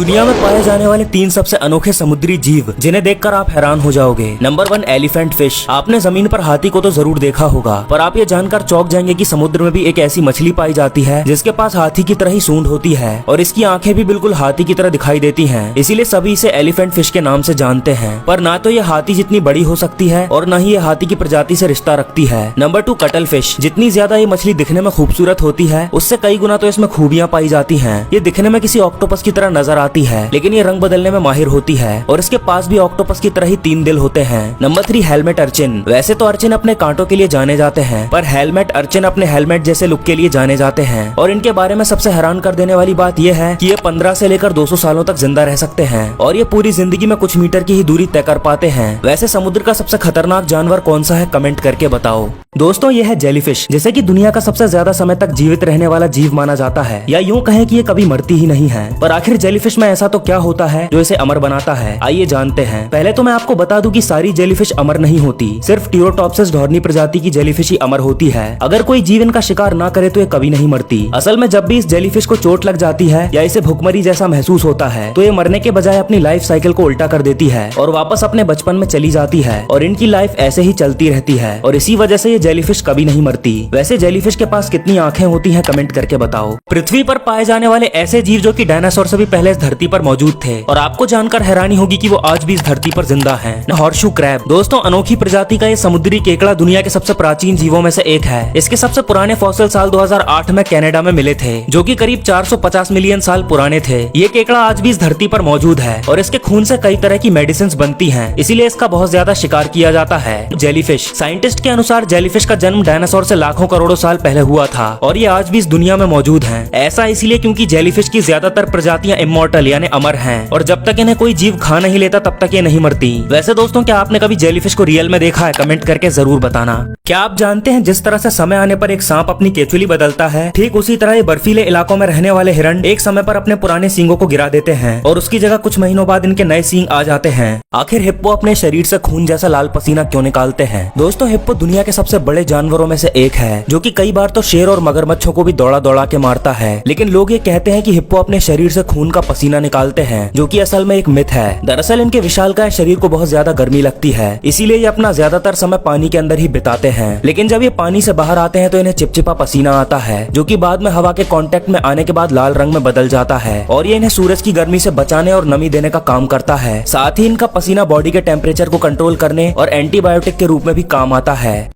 दुनिया में पाए जाने वाले 3 सबसे अनोखे समुद्री जीव जिन्हें देखकर आप हैरान हो जाओगे। Number 1 elephant fish. आपने जमीन पर हाथी को तो जरूर देखा होगा, पर आप ये जानकर चौंक जाएंगे कि समुद्र में भी एक ऐसी मछली पाई जाती है जिसके पास हाथी की तरह ही सूंड होती है और इसकी आंखें भी बिल्कुल हाथी की तरह दिखाई देती हैं। इसीलिए सभी इसे एलिफेंट फिश के नाम से जानते हैं। पर ना तो ये हाथी जितनी बड़ी हो सकती है और न ही ये हाथी की प्रजाति से रिश्ता रखती है। Number 2 cuttle fish. जितनी ज्यादा ये मछली दिखने में खूबसूरत होती है, उससे कई गुना तो इसमें खूबियां पाई जाती हैं। ये दिखने में किसी ऑक्टोपस की तरह नजर आती है, लेकिन ये रंग बदलने में माहिर होती है और इसके पास भी ऑक्टोपस की तरह ही 3 दिल होते हैं। Number 3 helmet urchin. वैसे तो अर्चिन अपने कांटों के लिए जाने जाते हैं, पर हेलमेट अर्चिन अपने हेलमेट जैसे लुक के लिए जाने जाते हैं। और इनके बारे में सबसे हैरान कर देने वाली बात यह है कि ये 15 से लेकर 200 सालों तक जिंदा रह सकते हैं और ये पूरी जिंदगी में कुछ मीटर की ही दूरी तय कर पाते हैं। वैसे समुद्र का सबसे खतरनाक जानवर कौन सा है, कमेंट करके बताओ। दोस्तों, ये है जेलीफिश, जिसे कि दुनिया का सबसे ज्यादा समय तक जीवित रहने वाला जीव माना जाता है, या यूं कहें कि ये कभी मरती ही नहीं है। पर आखिर जेलीफिश में ऐसा तो क्या होता है जो इसे अमर बनाता है, आइए जानते हैं। पहले तो मैं आपको बता दूं कि सारी जेलीफिश अमर नहीं होती, सिर्फ टीरोटॉप्सिस ढॉर्नी प्रजाति की जेलीफिश ही अमर होती है। अगर कोई जीव इनका शिकार ना करे तो ये कभी नहीं मरती। असल में जब भी इस जेलीफिश को चोट लग जाती है या इसे भुखमरी जैसा महसूस होता है, तो ये मरने के बजाय अपनी लाइफ साइकिल को उल्टा कर देती है और वापस अपने बचपन में चली जाती है और इनकी लाइफ ऐसे ही चलती रहती है और इसी वजह से ये जेलीफिश कभी नहीं मरती। वैसे जेलीफिश के पास कितनी आंखें होती हैं, कमेंट करके बताओ। पृथ्वी पर पाए जाने वाले ऐसे जीव जो कि डायनासोर से भी पहले इस धरती पर मौजूद थे और आपको जानकर हैरानी होगी कि वो आज भी इस धरती पर जिंदा हैं। Horseshoe crab. दोस्तों, अनोखी प्रजाति का ये समुद्री केकड़ा दुनिया के सबसे प्राचीन जीवों में से एक है। इसके सबसे पुराने फॉसिल साल 2008 में कनाडा में मिले थे, जो कि करीब 450 मिलियन साल पुराने थे। ये केकड़ा आज भी इस धरती पर मौजूद है और इसके खून से कई तरह की मेडिसिन बनती हैं, इसीलिए इसका बहुत ज्यादा शिकार किया जाता है। जेलीफिश। साइंटिस्ट के अनुसार जेलीफिश का जन्म डायनासोर से लाखों करोड़ों साल पहले हुआ था और ये आज भी इस दुनिया में मौजूद हैं। ऐसा इसलिए क्योंकि जेलीफिश की ज्यादातर प्रजातियां इमॉर्टल यानी अमर हैं और जब तक इन्हें कोई जीव खा नहीं लेता तब तक ये नहीं मरती। वैसे दोस्तों, क्या आपने कभी जेलीफिश को रियल में देखा है, कमेंट करके जरूर बताना। क्या आप जानते हैं जिस तरह से समय आने पर एक सांप अपनी केचुली बदलता है, ठीक उसी तरह ये बर्फीले इलाकों में रहने वाले हिरण एक समय पर अपने पुराने सींगों को गिरा देते हैं और उसकी जगह कुछ महीनों बाद इनके नए सींग आ जाते हैं। आखिर हिप्पो अपने शरीर से खून जैसा लाल पसीना क्यों निकालते हैं? दोस्तों, हिप्पो दुनिया के सबसे बड़े जानवरों में से एक है, जो कि कई बार तो शेर और मगरमच्छों को भी दौड़ा दौड़ा के मारता है। लेकिन लोग ये कहते हैं कि हिप्पो अपने शरीर से खून का पसीना निकालते हैं, जो कि असल में एक मिथ है। दरअसल इनके विशालकाय शरीर को बहुत ज्यादा गर्मी लगती है, इसीलिए ये अपना ज्यादातर समय पानी के अंदर ही बिताते हैं। लेकिन जब ये पानी से बाहर आते हैं तो इन्हें चिपचिपा पसीना आता है, जो कि बाद में हवा के कांटेक्ट में आने के बाद लाल रंग में बदल जाता है और ये इन्हें सूरज की गर्मी से बचाने और नमी देने का काम करता है। साथ ही इनका पसीना बॉडी के टेम्परेचर को कंट्रोल करने और एंटीबायोटिक के रूप में भी काम आता है।